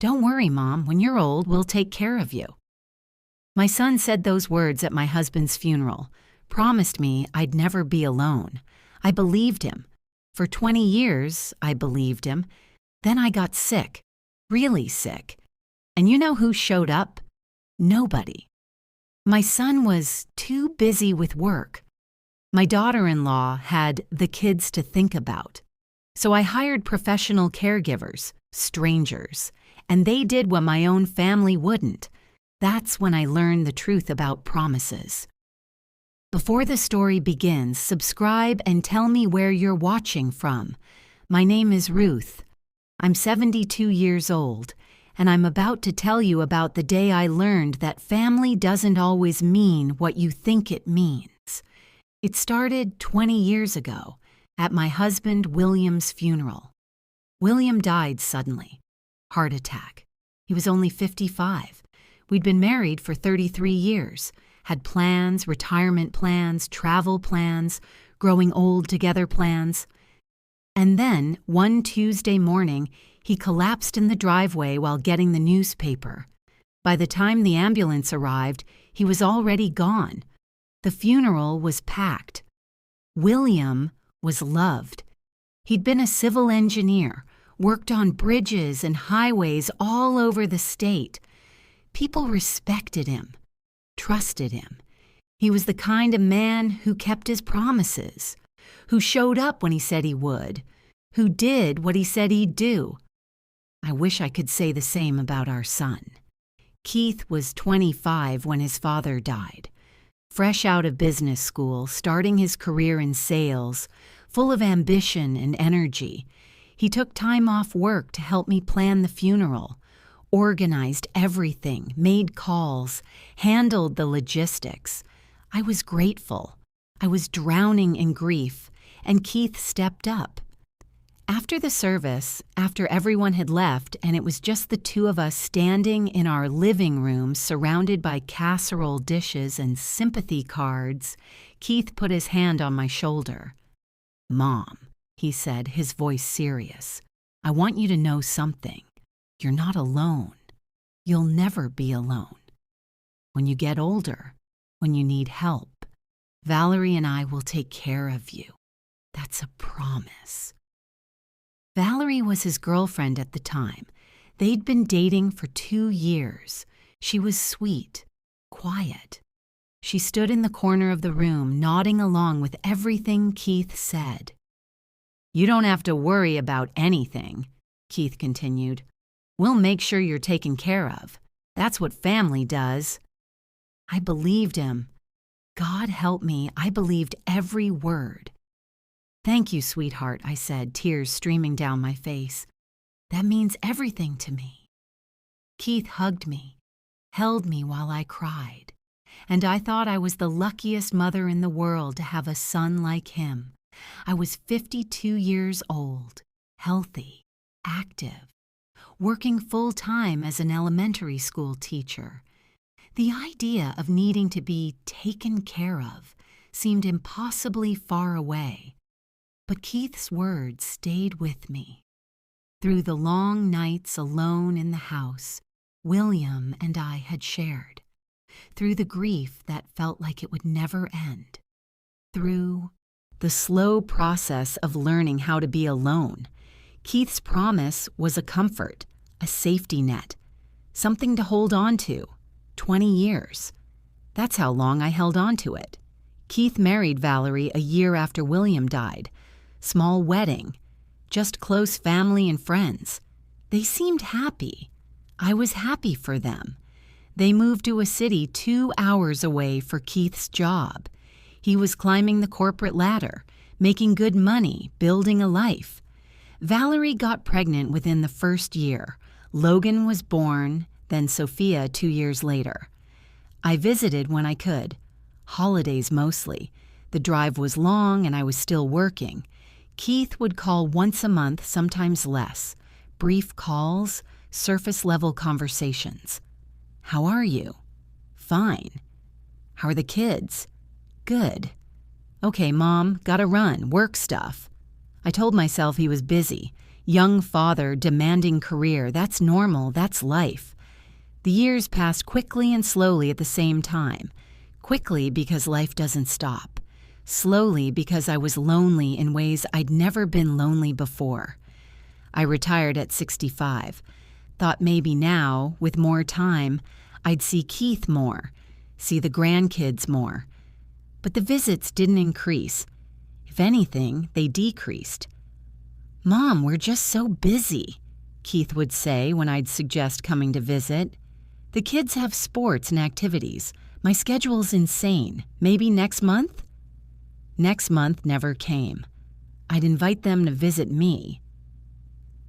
"Don't worry, Mom. When you're old, we'll take care of you." My son said those words at my husband's funeral, promised me I'd never be alone. I believed him. For 20 years, I believed him. Then I got sick, really sick. And you know who showed up? Nobody. My son was too busy with work. My daughter-in-law had the kids to think about. So I hired professional caregivers, strangers, and they did what my own family wouldn't. That's when I learned the truth about promises. Before the story begins, subscribe and tell me where you're watching from. My name is Ruth. I'm 72 years old, and I'm about to tell you about the day I learned that family doesn't always mean what you think it means. It started 20 years ago at my husband William's funeral. William died suddenly. Heart attack. He was only 55. We'd been married for 33 years, had plans, retirement plans, travel plans, growing old together plans. And then, one Tuesday morning, he collapsed in the driveway while getting the newspaper. By the time the ambulance arrived, he was already gone. The funeral was packed. William was loved. He'd been a civil engineer, worked on bridges and highways all over the state. People respected him, trusted him. He was the kind of man who kept his promises, who showed up when he said he would, who did what he said he'd do. I wish I could say the same about our son. Keith was 25 when his father died. Fresh out of business school, starting his career in sales, full of ambition and energy, he took time off work to help me plan the funeral, organized everything, made calls, handled the logistics. I was grateful. I was drowning in grief, and Keith stepped up. After the service, after everyone had left and it was just the two of us standing in our living room surrounded by casserole dishes and sympathy cards, Keith put his hand on my shoulder. "Mom," he said, his voice serious, "I want you to know something. You're not alone. You'll never be alone. When you get older, when you need help, Valerie and I will take care of you. That's a promise." Valerie was his girlfriend at the time. They'd been dating for 2 years. She was sweet, quiet. She stood in the corner of the room, nodding along with everything Keith said. "You don't have to worry about anything," Keith continued. "We'll make sure you're taken care of. That's what family does." I believed him. God help me, I believed every word. "Thank you, sweetheart," I said, tears streaming down my face. "That means everything to me." Keith hugged me, held me while I cried, and I thought I was the luckiest mother in the world to have a son like him. I was 52 years old, healthy, active, working full-time as an elementary school teacher. The idea of needing to be taken care of seemed impossibly far away. But Keith's words stayed with me. Through the long nights alone in the house, William and I had shared. Through the grief that felt like it would never end. Through the slow process of learning how to be alone, Keith's promise was a comfort, a safety net, something to hold on to. 20 years. That's how long I held on to it. Keith married Valerie a year after William died. Small wedding, just close family and friends. They seemed happy. I was happy for them. They moved to a city 2 hours away for Keith's job. He was climbing the corporate ladder, making good money, building a life. Valerie got pregnant within the first year. Logan was born, then Sophia 2 years later. I visited when I could. Holidays mostly. The drive was long and I was still working. Keith would call once a month, sometimes less. Brief calls, surface-level conversations. "How are you?" "Fine." "How are the kids?" "Good." "Okay, Mom, gotta run, work stuff." I told myself he was busy. Young father, demanding career, that's normal, that's life. The years passed quickly and slowly at the same time. Quickly because life doesn't stop. Slowly because I was lonely in ways I'd never been lonely before. I retired at 65. Thought maybe now, with more time, I'd see Keith more, see the grandkids more. But the visits didn't increase. If anything, they decreased. "Mom, we're just so busy," Keith would say when I'd suggest coming to visit. "The kids have sports and activities. My schedule's insane. Maybe next month?" Next month never came. I'd invite them to visit me.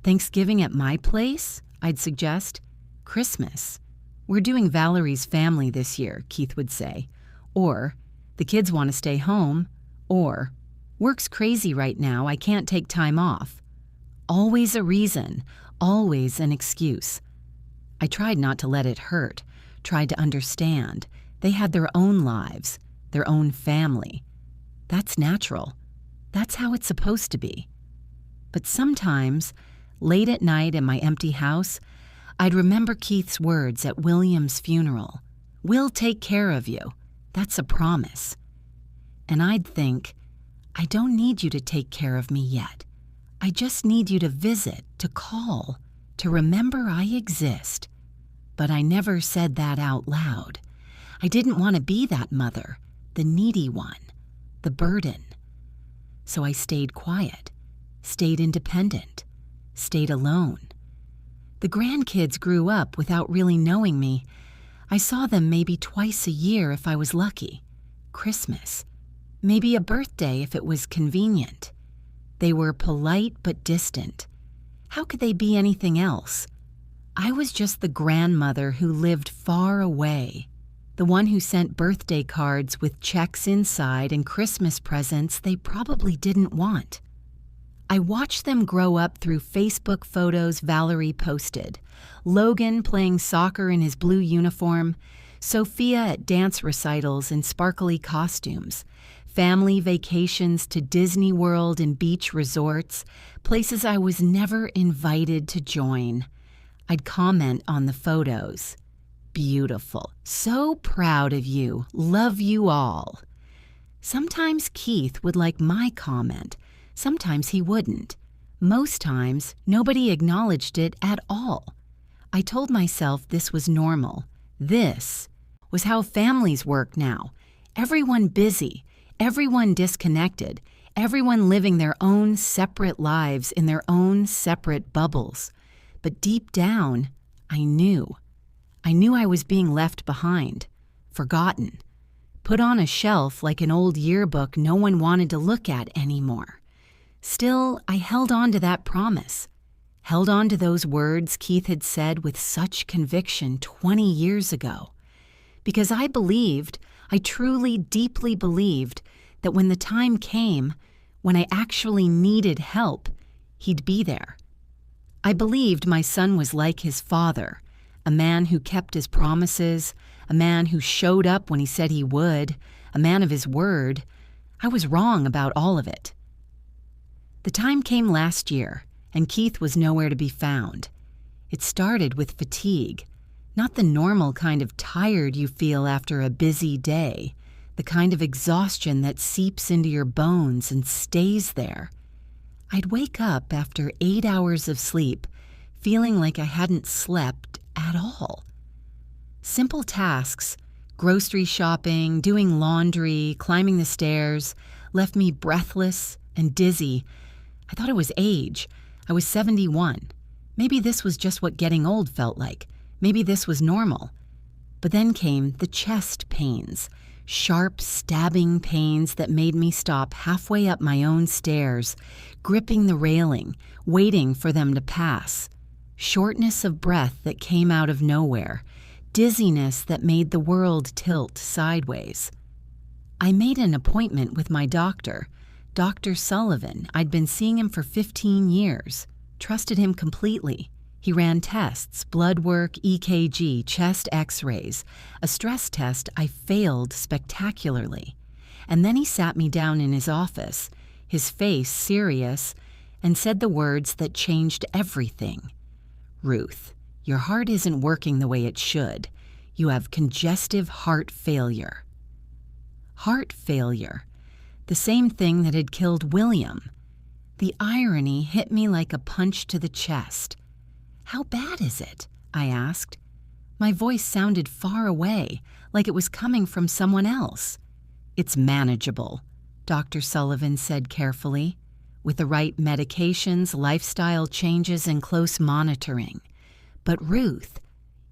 "Thanksgiving at my place?" I'd suggest. "Christmas. We're doing Valerie's family this year," Keith would say. Or, "The kids want to stay home." Or, "Work's crazy right now, I can't take time off." Always a reason, always an excuse. I tried not to let it hurt, tried to understand. They had their own lives, their own family. That's natural. That's how it's supposed to be. But sometimes, late at night in my empty house, I'd remember Keith's words at William's funeral. "We'll take care of you. That's a promise." And I'd think, I don't need you to take care of me yet. I just need you to visit, to call, to remember I exist. But I never said that out loud. I didn't want to be that mother, the needy one, the burden. So I stayed quiet, stayed independent, stayed alone. The grandkids grew up without really knowing me. I saw them maybe twice a year if I was lucky. Christmas. Maybe a birthday if it was convenient. They were polite but distant. How could they be anything else? I was just the grandmother who lived far away, the one who sent birthday cards with checks inside and Christmas presents they probably didn't want. I watched them grow up through Facebook photos Valerie posted, Logan playing soccer in his blue uniform, Sophia at dance recitals in sparkly costumes, family vacations to Disney World and beach resorts, places I was never invited to join. I'd comment on the photos. "Beautiful. So proud of you. Love you all." Sometimes Keith would like my comment. Sometimes he wouldn't. Most times, nobody acknowledged it at all. I told myself this was normal. This was how families work now. Everyone busy. Everyone disconnected, everyone living their own separate lives in their own separate bubbles. But deep down, I knew. I knew I was being left behind, forgotten, put on a shelf like an old yearbook no one wanted to look at anymore. Still, I held on to that promise, held on to those words Keith had said with such conviction 20 years ago. Because I believed, I truly, deeply believed, that when the time came, when I actually needed help, he'd be there. I believed my son was like his father, a man who kept his promises, a man who showed up when he said he would, a man of his word. I was wrong about all of it. The time came last year, and Keith was nowhere to be found. It started with fatigue, not the normal kind of tired you feel after a busy day, the kind of exhaustion that seeps into your bones and stays there. I'd wake up after 8 hours of sleep, feeling like I hadn't slept at all. Simple tasks, grocery shopping, doing laundry, climbing the stairs, left me breathless and dizzy. I thought it was age. I was 71. Maybe this was just what getting old felt like. Maybe this was normal. But then came the chest pains, sharp, stabbing pains that made me stop halfway up my own stairs, gripping the railing, waiting for them to pass. Shortness of breath that came out of nowhere, dizziness that made the world tilt sideways. I made an appointment with my doctor, Dr. Sullivan. I'd been seeing him for 15 years, trusted him completely. He ran tests, blood work, EKG, chest x-rays, a stress test I failed spectacularly. And then he sat me down in his office, his face serious, and said the words that changed everything. "Ruth, your heart isn't working the way it should. You have congestive heart failure." Heart failure, the same thing that had killed William. The irony hit me like a punch to the chest. "How bad is it?" I asked. My voice sounded far away, like it was coming from someone else. "It's manageable," Dr. Sullivan said carefully, "with the right medications, lifestyle changes, and close monitoring. But Ruth,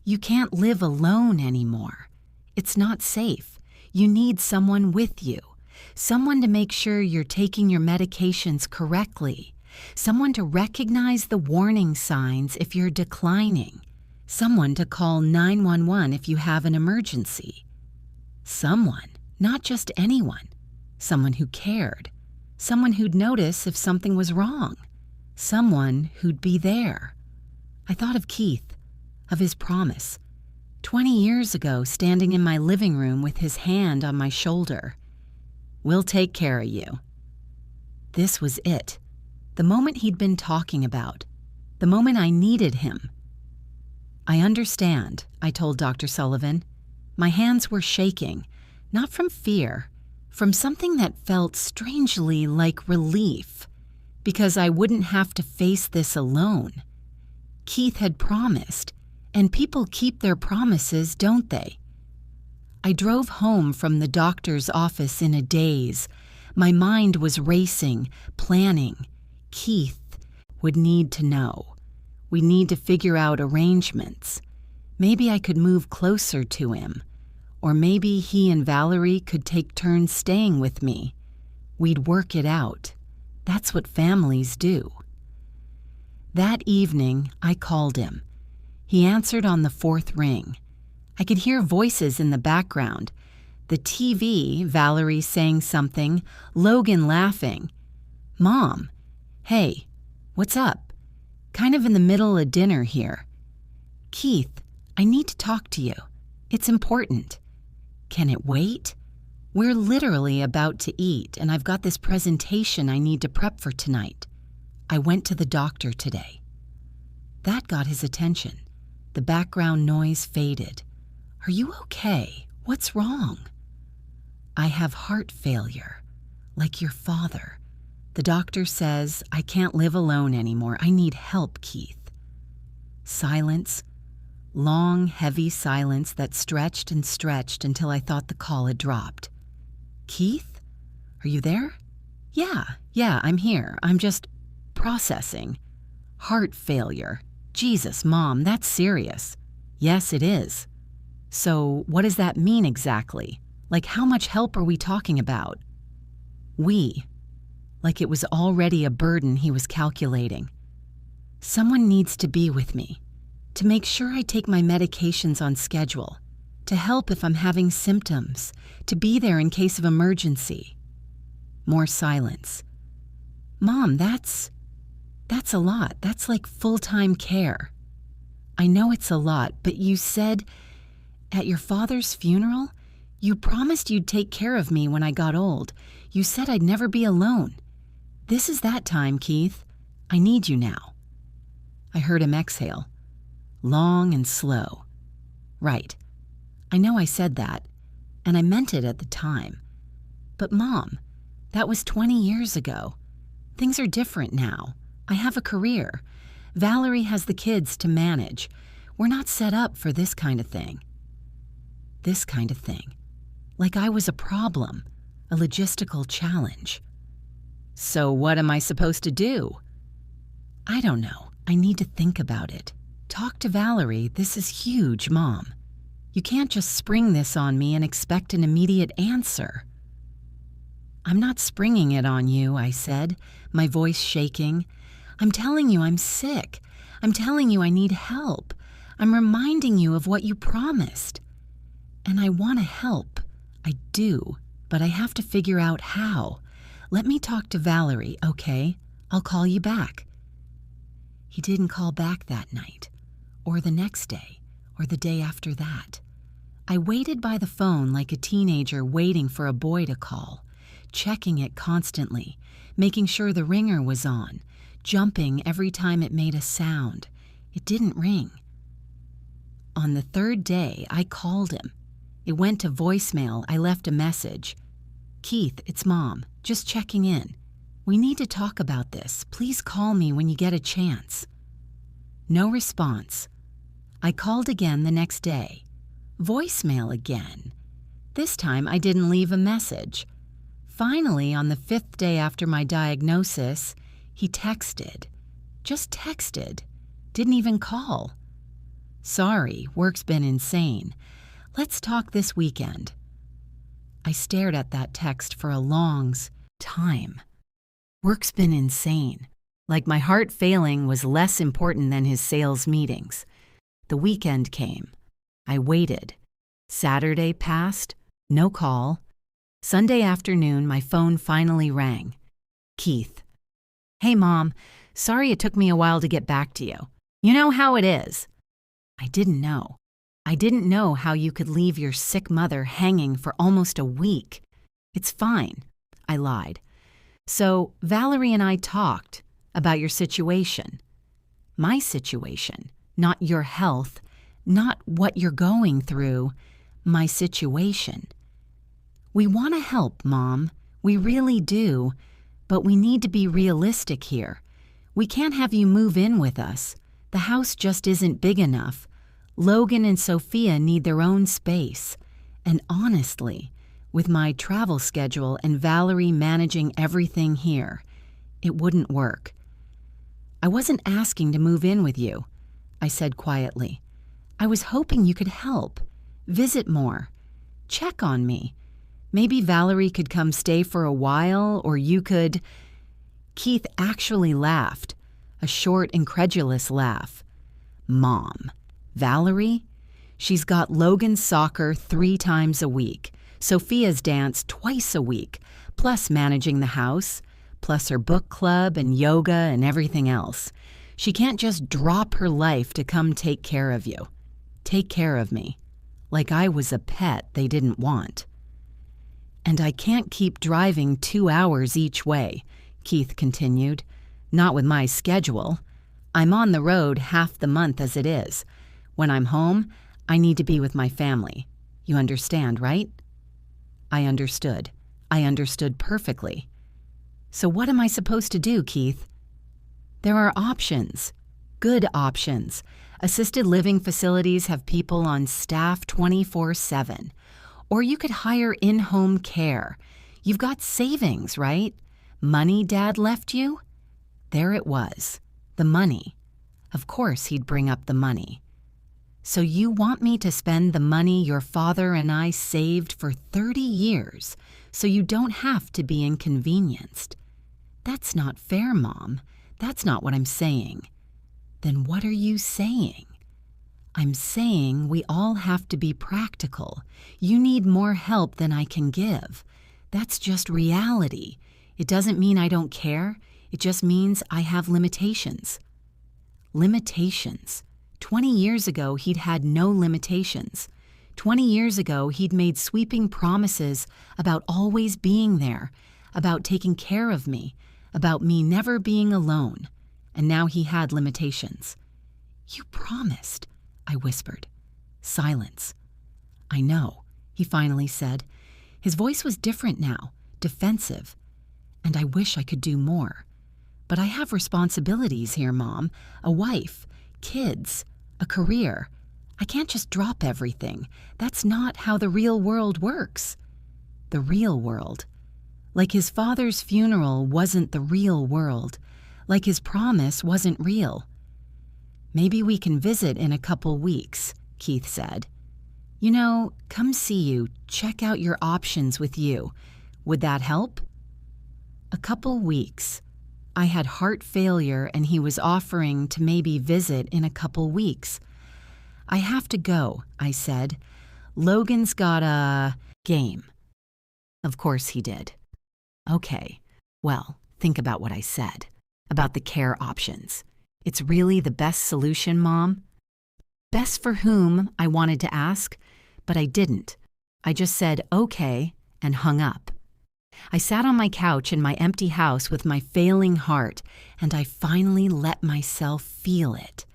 you can't live alone anymore. It's not safe. You need someone with you. Someone to make sure you're taking your medications correctly. Someone to recognize the warning signs if you're declining. Someone to call 911 if you have an emergency. Someone, not just anyone. Someone who cared. Someone who'd notice if something was wrong. Someone who'd be there." I thought of Keith, of his promise. 20 years ago, standing in my living room with his hand on my shoulder. "We'll take care of you." This was it. The moment he'd been talking about. The moment I needed him. "I understand," I told Dr. Sullivan. My hands were shaking, not from fear, from something that felt strangely like relief, because I wouldn't have to face this alone. Keith had promised, and people keep their promises, don't they? I drove home from the doctor's office in a daze. My mind was racing, planning. Keith would need to know. We'd need to figure out arrangements. Maybe I could move closer to him. Or maybe he and Valerie could take turns staying with me. We'd work it out. That's what families do. That evening, I called him. He answered on the 4th ring. I could hear voices in the background. The TV, Valerie saying something, Logan laughing. "Mom, hey, what's up? Kind of in the middle of dinner here." "Keith, I need to talk to you. It's important." "Can it wait? We're literally about to eat, and I've got this presentation I need to prep for tonight. I went to the doctor today." That got his attention. The background noise faded. "Are you okay? What's wrong?" "I have heart failure, like your father. The doctor says I can't live alone anymore. I need help, Keith." Silence. Long, heavy silence that stretched and stretched until I thought the call had dropped. "Keith? Are you there?" Yeah, I'm here. I'm just processing." "Heart failure. Jesus, Mom, that's serious." "Yes, it is." "So what does that mean exactly? Like, how much help are we talking about?" "We." Like it was already a burden he was calculating. "Someone needs to be with me. To make sure I take my medications on schedule, to help if I'm having symptoms, to be there in case of emergency." More silence. "Mom, that's a lot. That's like full-time care." "I know it's a lot, but you said at your father's funeral, you promised you'd take care of me when I got old. You said I'd never be alone. This is that time, Keith. I need you now." I heard him exhale. Long and slow. "Right. I know I said that, and I meant it at the time. But Mom, that was 20 years ago. Things are different now. I have a career. Valerie has the kids to manage. We're not set up for this kind of thing." This kind of thing. Like I was a problem, a logistical challenge. "So what am I supposed to do?" "I don't know. I need to think about it. Talk to Valerie. This is huge, Mom. You can't just spring this on me and expect an immediate answer." "I'm not springing it on you," I said, my voice shaking. "I'm telling you I'm sick. I'm telling you I need help. I'm reminding you of what you promised. And I want to help. I do, but I have to figure out how. Let me talk to Valerie, okay? I'll call you back." He didn't call back that night, or the next day, or the day after that. I waited by the phone like a teenager waiting for a boy to call, checking it constantly, making sure the ringer was on, jumping every time it made a sound. It didn't ring. On the third day, I called him. It went to voicemail. I left a message. "Keith, it's Mom. Just checking in. We need to talk about this. Please call me when you get a chance." No response. I called again the next day. Voicemail again. This time I didn't leave a message. Finally, on the 5th day after my diagnosis, he texted. Just texted. Didn't even call. "Sorry, work's been insane. Let's talk this weekend." I stared at that text for a long time. Work's been insane. Like my heart failing was less important than his sales meetings. The weekend came. I waited. Saturday passed. No call. Sunday afternoon, my phone finally rang. "Keith." "Hey, Mom. Sorry it took me a while to get back to you. You know how it is." I didn't know. I didn't know how you could leave your sick mother hanging for almost a week. "It's fine," I lied. "So Valerie and I talked about your situation." My situation, not your health, not what you're going through, my situation. "We want to help, Mom. We really do. But we need to be realistic here. We can't have you move in with us. The house just isn't big enough. Logan and Sophia need their own space. And honestly, with my travel schedule and Valerie managing everything here, it wouldn't work." "I wasn't asking to move in with you," I said quietly. "I was hoping you could help. Visit more. Check on me. Maybe Valerie could come stay for a while, or you could—" Keith actually laughed, a short, incredulous laugh. "Mom, Valerie? She's got Logan's soccer 3 times a week, Sophia's dance twice a week, plus managing the house, plus her book club and yoga and everything else. She can't just drop her life to come take care of you. Take care of me. Like I was a pet they didn't want. And I can't keep driving 2 hours each way," Keith continued. "Not with my schedule. I'm on the road half the month as it is. When I'm home, I need to be with my family. You understand, right?" I understood. I understood perfectly. "So what am I supposed to do, Keith?" "There are options. Good options. Assisted living facilities have people on staff 24/7. Or you could hire in-home care. You've got savings, right? Money Dad left you?" There it was. The money. Of course he'd bring up the money. "So you want me to spend the money your father and I saved for 30 years so you don't have to be inconvenienced? That's not fair, Mom. That's not what I'm saying." "Then what are you saying?" "I'm saying we all have to be practical. You need more help than I can give. That's just reality. It doesn't mean I don't care. It just means I have limitations." Limitations. 20 years ago, he'd had no limitations. 20 years ago, he'd made sweeping promises about always being there, about taking care of me, about me never being alone. And now he had limitations. "You promised," I whispered. Silence. "I know," he finally said. His voice was different now, defensive. "And I wish I could do more. But I have responsibilities here, Mom. A wife, kids, a career. I can't just drop everything. That's not how the real world works." The real world. Like his father's funeral wasn't the real world. Like his promise wasn't real. "Maybe we can visit in a couple weeks," Keith said. "You know, come see you, check out your options with you. Would that help?" A couple weeks. I had heart failure and he was offering to maybe visit in a couple weeks. "I have to go," I said. "Logan's got a game." Of course he did. "Okay, well, think about what I said. About the care options. It's really the best solution, Mom?" Best for whom, I wanted to ask, but I didn't. I just said, "Okay," and hung up. I sat on my couch in my empty house with my failing heart, and I finally let myself feel it.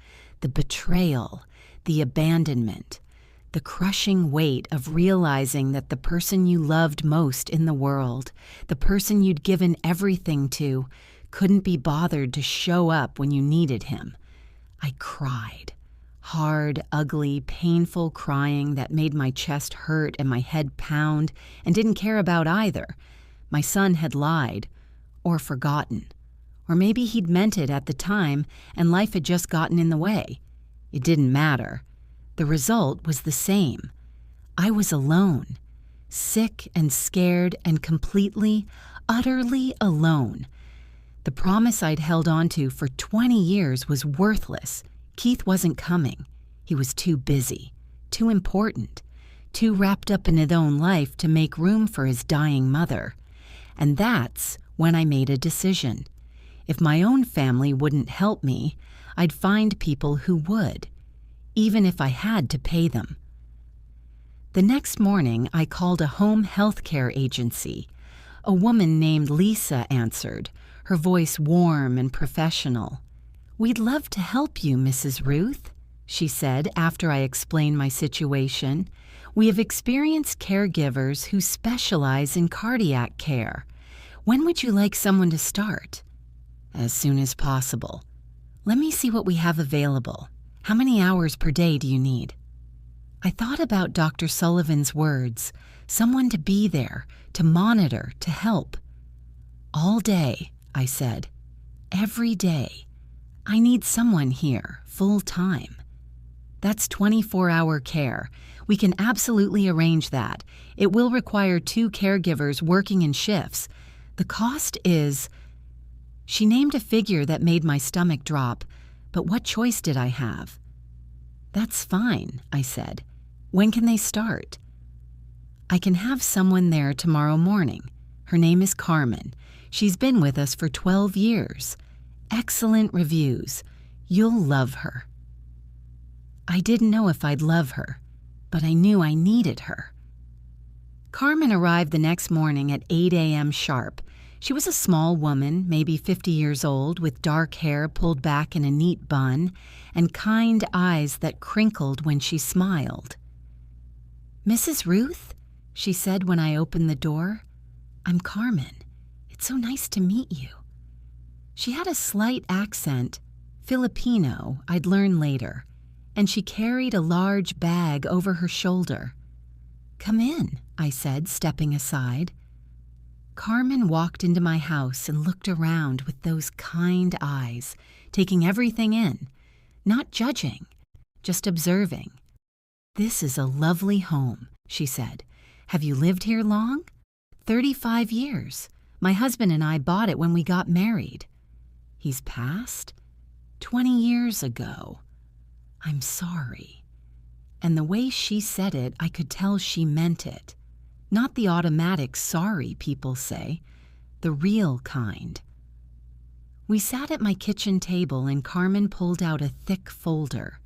The betrayal, the abandonment, the crushing weight of realizing that the person you loved most in the world, the person you'd given everything to, couldn't be bothered to show up when you needed him. I cried. Hard, ugly, painful crying that made my chest hurt and my head pound, and didn't care about either. My son had lied, or forgotten. Or maybe he'd meant it at the time and life had just gotten in the way. It didn't matter. The result was the same. I was alone, sick and scared and completely, utterly alone. The promise I'd held on to for 20 years was worthless. Keith wasn't coming. He was too busy, too important, too wrapped up in his own life to make room for his dying mother. And that's when I made a decision. If my own family wouldn't help me, I'd find people who would, even if I had to pay them. The next morning, I called a home health care agency. A woman named Lisa answered, her voice warm and professional. "We'd love to help you, Mrs. Ruth," she said after I explained my situation. "We have experienced caregivers who specialize in cardiac care. When would you like someone to start?" "As soon as possible." "Let me see what we have available. How many hours per day do you need?" I thought about Dr. Sullivan's words, someone to be there, to monitor, to help. "All day," I said. "Every day. I need someone here, full time." "That's 24-hour care. We can absolutely arrange that. It will require 2 caregivers working in shifts. The cost is—" She named a figure that made my stomach drop, but what choice did I have? "That's fine," I said. "When can they start?" "I can have someone there tomorrow morning. Her name is Carmen. She's been with us for 12 years. Excellent reviews. You'll love her." I didn't know if I'd love her, but I knew I needed her. Carmen arrived the next morning at 8 a.m. sharp. She was a small woman, maybe 50 years old, with dark hair pulled back in a neat bun and kind eyes that crinkled when she smiled. "Mrs. Ruth?" she said when I opened the door. "I'm Carmen. It's so nice to meet you." She had a slight accent, Filipino, I'd learn later, and she carried a large bag over her shoulder. "Come in," I said, stepping aside. Carmen walked into my house and looked around with those kind eyes, taking everything in, not judging, just observing. "This is a lovely home," she said. "Have you lived here long?" 35 years. My husband and I bought it when we got married." "He's passed?" 20 years ago. "I'm sorry." And the way she said it, I could tell she meant it. Not the automatic sorry people say, the real kind. We sat at my kitchen table and Carmen pulled out a thick folder.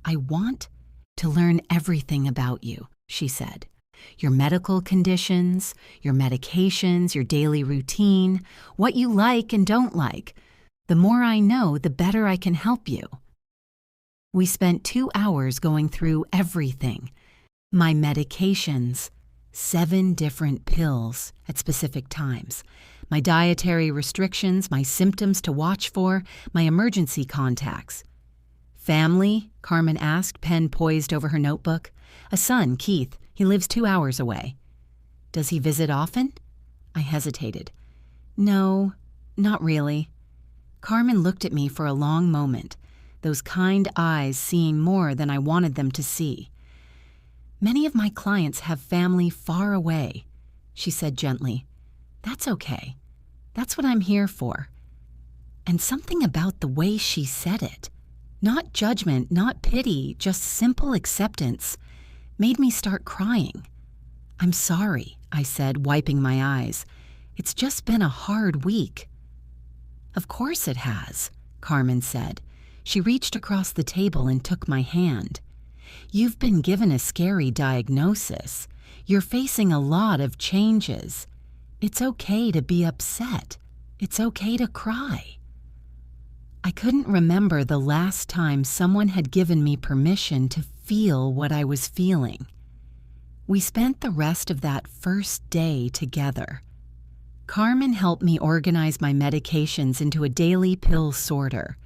"I want to learn everything about you," she said. "Your medical conditions, your medications, your daily routine, what you like and don't like. The more I know, the better I can help you." We spent 2 hours going through everything. My medications, 7 different pills at specific times, my dietary restrictions, my symptoms to watch for, my emergency contacts. "Family?" Carmen asked, pen poised over her notebook. "A son, Keith. He lives 2 hours away." "Does he visit often?" I hesitated. "No, not really." Carmen looked at me for a long moment, those kind eyes seeing more than I wanted them to see. "Many of my clients have family far away," she said gently. "That's okay. That's what I'm here for." And something about the way she said it, not judgment, not pity, just simple acceptance, made me start crying. "I'm sorry," I said, wiping my eyes. "It's just been a hard week." "Of course it has," Carmen said. She reached across the table and took my hand. "You've been given a scary diagnosis. You're facing a lot of changes. It's okay to be upset. It's okay to cry. I couldn't remember the last time someone had given me permission to feel what I was feeling. We spent the rest of that first day together. Carmen helped me organize my medications into a daily pill sorter.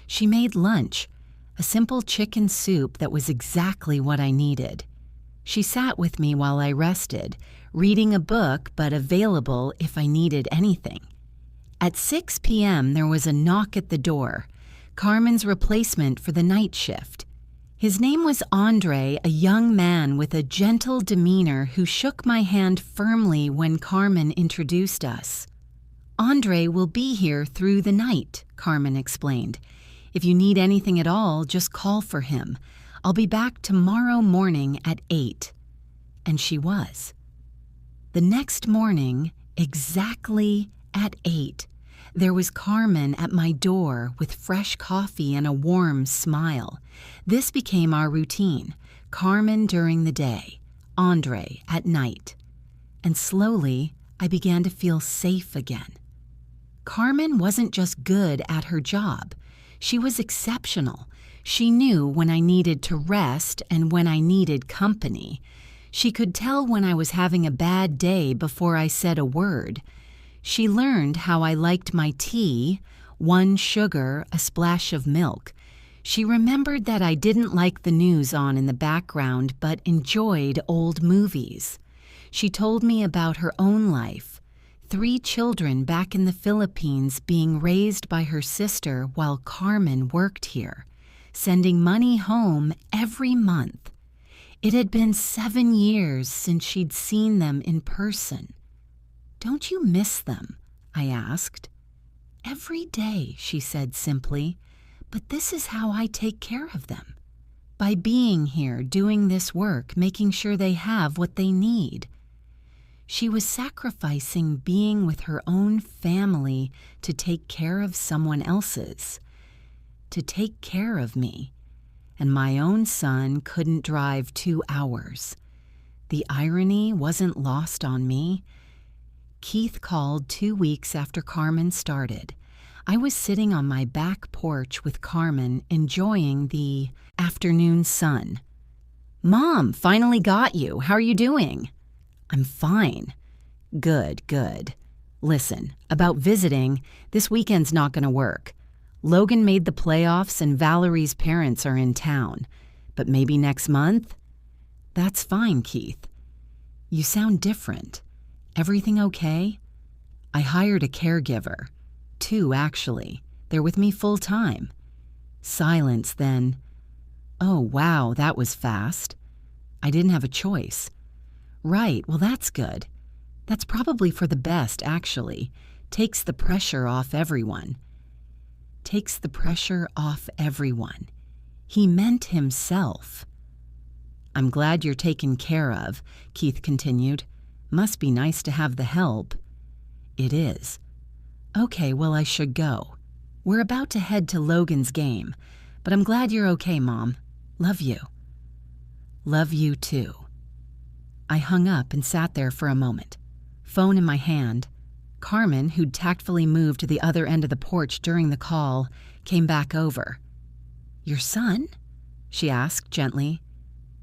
She made lunch, a simple chicken soup that was exactly what I needed. She sat with me while I rested, reading a book but available if I needed anything. At 6 p.m., there was a knock at the door, Carmen's replacement for the night shift. His name was Andre, a young man with a gentle demeanor who shook my hand firmly when Carmen introduced us. Andre will be here through the night, Carmen explained. If you need anything at all, just call for him. I'll be back tomorrow morning at 8. And she was. The next morning, exactly at 8, there was Carmen at my door with fresh coffee and a warm smile. This became our routine. Carmen during the day, Andre at night. And slowly, I began to feel safe again. Carmen wasn't just good at her job. She was exceptional. She knew when I needed to rest and when I needed company. She could tell when I was having a bad day before I said a word. She learned how I liked my tea, 1 sugar, a splash of milk. She remembered that I didn't like the news on in the background but enjoyed old movies. She told me about her own life, 3 children back in the Philippines being raised by her sister while Carmen worked here, sending money home every month. It had been 7 years since she'd seen them in person. "Don't you miss them?" I asked. "Every day," she said simply, "but this is how I take care of them. By being here, doing this work, making sure they have what they need." She was sacrificing being with her own family to take care of someone else's, to take care of me. And my own son couldn't drive 2 hours. The irony wasn't lost on me. Keith called 2 weeks after Carmen started. I was sitting on my back porch with Carmen, enjoying the afternoon sun. "Mom, finally got you. How are you doing?" "I'm fine." Good, good. Listen, about visiting, this weekend's not going to work. Logan made the playoffs and Valerie's parents are in town. But maybe next month? That's fine, Keith. You sound different. Everything okay? I hired a caregiver. 2, actually. They're with me full time. Silence, then. Oh, wow, that was fast. I didn't have a choice. Right, well, that's good. That's probably for the best, actually. Takes the pressure off everyone. Takes the pressure off everyone. He meant himself. I'm glad you're taken care of, Keith continued. Must be nice to have the help. It is. Okay, well, I should go. We're about to head to Logan's game, but I'm glad you're okay, Mom. Love you. Love you, too. I hung up and sat there for a moment, phone in my hand. Carmen, who'd tactfully moved to the other end of the porch during the call, came back over. Your son? She asked gently.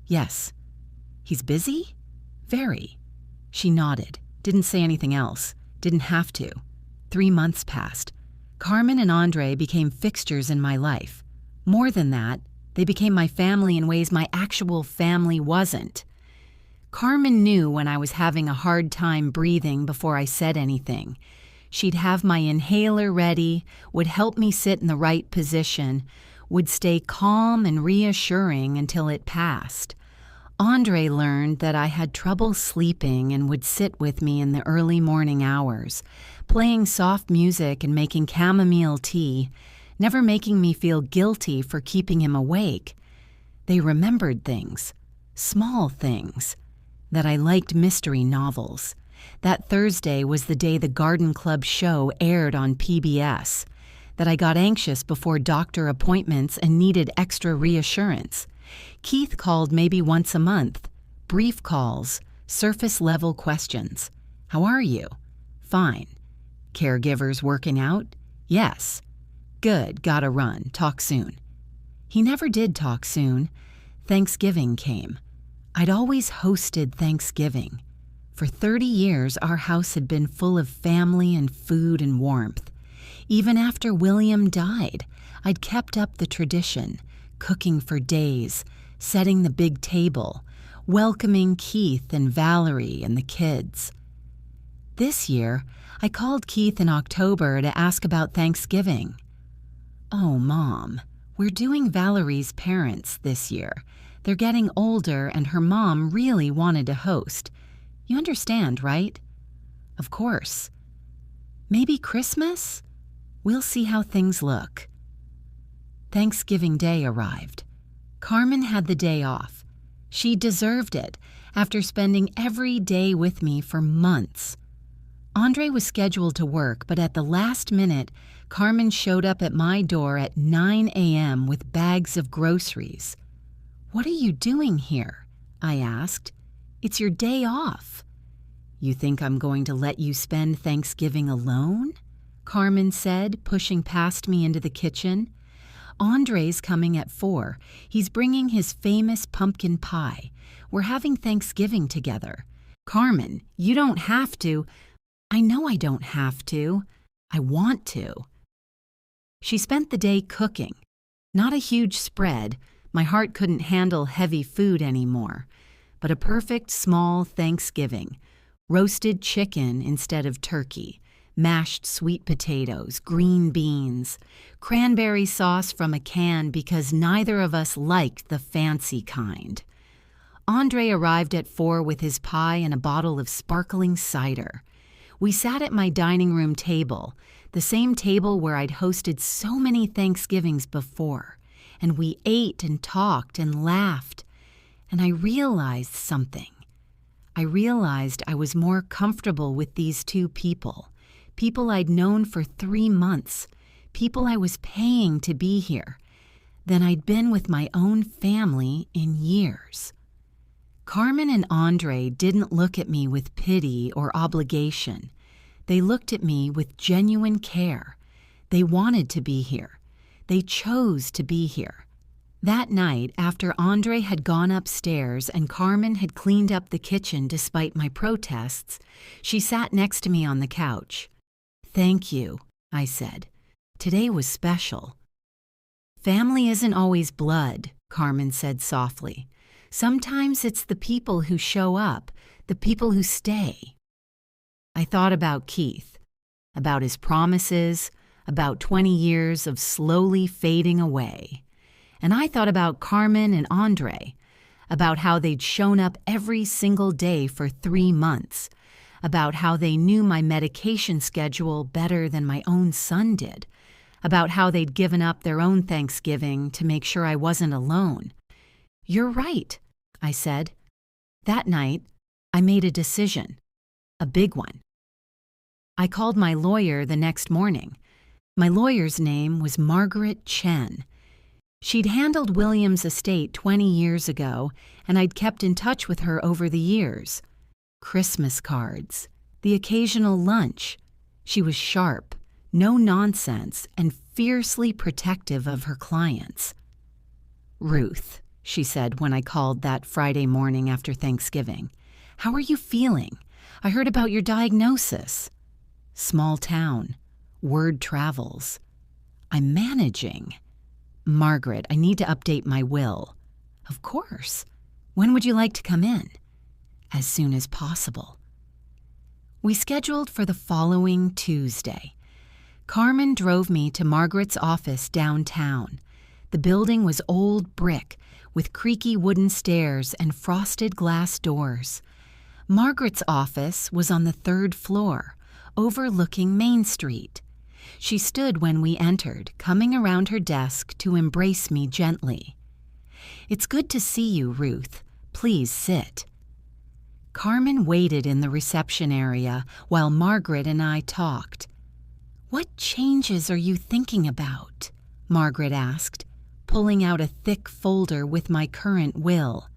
Yes. He's busy? Very. She nodded, didn't say anything else, didn't have to. 3 months passed. Carmen and Andre became fixtures in my life. More than that, they became my family in ways my actual family wasn't. Carmen knew when I was having a hard time breathing before I said anything. She'd have my inhaler ready, would help me sit in the right position, would stay calm and reassuring until it passed. Andre learned that I had trouble sleeping and would sit with me in the early morning hours, playing soft music and making chamomile tea, never making me feel guilty for keeping him awake. They remembered things, small things, that I liked mystery novels. That Thursday was the day the Garden Club show aired on PBS, that I got anxious before doctor appointments and needed extra reassurance. Keith called maybe once a month, brief calls, surface-level questions. How are you? Fine. Caregivers working out? Yes. Good, gotta run. Talk soon. He never did talk soon. Thanksgiving came. I'd always hosted Thanksgiving. For 30 years, our house had been full of family and food and warmth. Even after William died, I'd kept up the tradition, cooking for days, setting the big table, welcoming Keith and Valerie and the kids. This year, I called Keith in October to ask about Thanksgiving. "Oh, Mom, we're doing Valerie's parents this year. They're getting older and her mom really wanted to host. You understand, right?" "Of course." "Maybe Christmas? We'll see how things look." Thanksgiving Day arrived. Carmen had the day off. She deserved it after spending every day with me for months. Andre was scheduled to work, but at the last minute, Carmen showed up at my door at 9 a.m. with bags of groceries. "What are you doing here?" I asked. "It's your day off." "You think I'm going to let you spend Thanksgiving alone?" Carmen said, pushing past me into the kitchen. "Andre's coming at 4. He's bringing his famous pumpkin pie. We're having Thanksgiving together." "Carmen, you don't have to." "I know I don't have to. I want to." She spent the day cooking. Not a huge spread. My heart couldn't handle heavy food anymore. But a perfect small Thanksgiving. Roasted chicken instead of turkey. Mashed sweet potatoes, green beans, cranberry sauce from a can because neither of us liked the fancy kind. Andre arrived at 4 with his pie and a bottle of sparkling cider. We sat at my dining room table, the same table where I'd hosted so many Thanksgivings before, and we ate and talked and laughed. And I realized something. I realized I was more comfortable with these two people I'd known for 3 months, people I was paying to be here, than I'd been with my own family in years. Carmen and Andre didn't look at me with pity or obligation. They looked at me with genuine care. They wanted to be here. They chose to be here. That night, after Andre had gone upstairs and Carmen had cleaned up the kitchen despite my protests, she sat next to me on the couch. "Thank you," I said. "Today was special." "Family isn't always blood," Carmen said softly. "Sometimes it's the people who show up, the people who stay." I thought about Keith, about his promises, about 20 years of slowly fading away. And I thought about Carmen and Andre, about how they'd shown up every single day for 3 months, about how they knew my medication schedule better than my own son did, about how they'd given up their own Thanksgiving to make sure I wasn't alone. "You're right," I said. That night, I made a decision, a big one. I called my lawyer the next morning. My lawyer's name was Margaret Chen. She'd handled William's estate 20 years ago, and I'd kept in touch with her over the years. Christmas cards, the occasional lunch. She was sharp, no nonsense, and fiercely protective of her clients. "Ruth," she said when I called that Friday morning after Thanksgiving, "how are you feeling? I heard about your diagnosis." "Small town. Word travels. I'm managing." "Margaret, I need to update my will." "Of course. When would you like to come in?" "As soon as possible." We scheduled for the following Tuesday. Carmen drove me to Margaret's office downtown. The building was old brick with creaky wooden stairs and frosted glass doors. Margaret's office was on the 3rd floor, overlooking Main Street. She stood when we entered, coming around her desk to embrace me gently. "It's good to see you, Ruth. Please sit." Carmen waited in the reception area while Margaret and I talked. "What changes are you thinking about?" Margaret asked, pulling out a thick folder with my current will.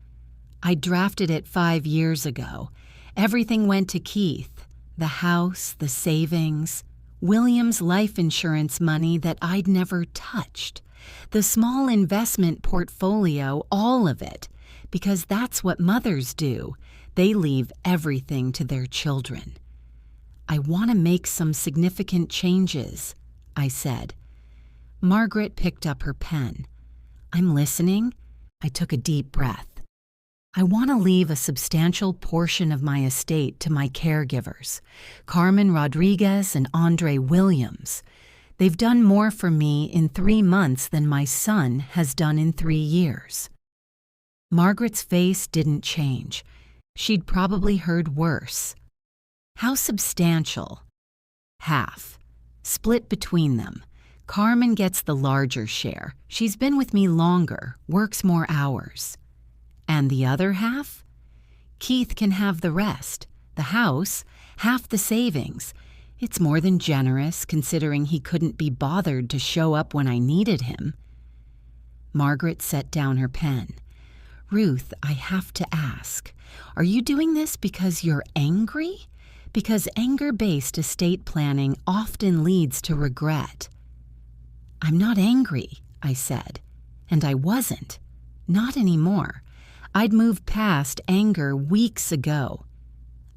I drafted it 5 years ago. Everything went to Keith. The house, the savings, William's life insurance money that I'd never touched, the small investment portfolio, all of it, because that's what mothers do. They leave everything to their children. I want to make some significant changes, I said. Margaret picked up her pen. I'm listening. I took a deep breath. I want to leave a substantial portion of my estate to my caregivers, Carmen Rodriguez and Andre Williams. They've done more for me in 3 months than my son has done in 3 years. Margaret's face didn't change. She'd probably heard worse. How substantial? Half. Split between them. Carmen gets the larger share. She's been with me longer, works more hours. And the other half? Keith can have the rest. The house, half the savings. It's more than generous, considering he couldn't be bothered to show up when I needed him. Margaret set down her pen. Ruth, I have to ask, are you doing this because you're angry? Because anger-based estate planning often leads to regret. I'm not angry, I said. And I wasn't. Not anymore. I'd moved past anger weeks ago.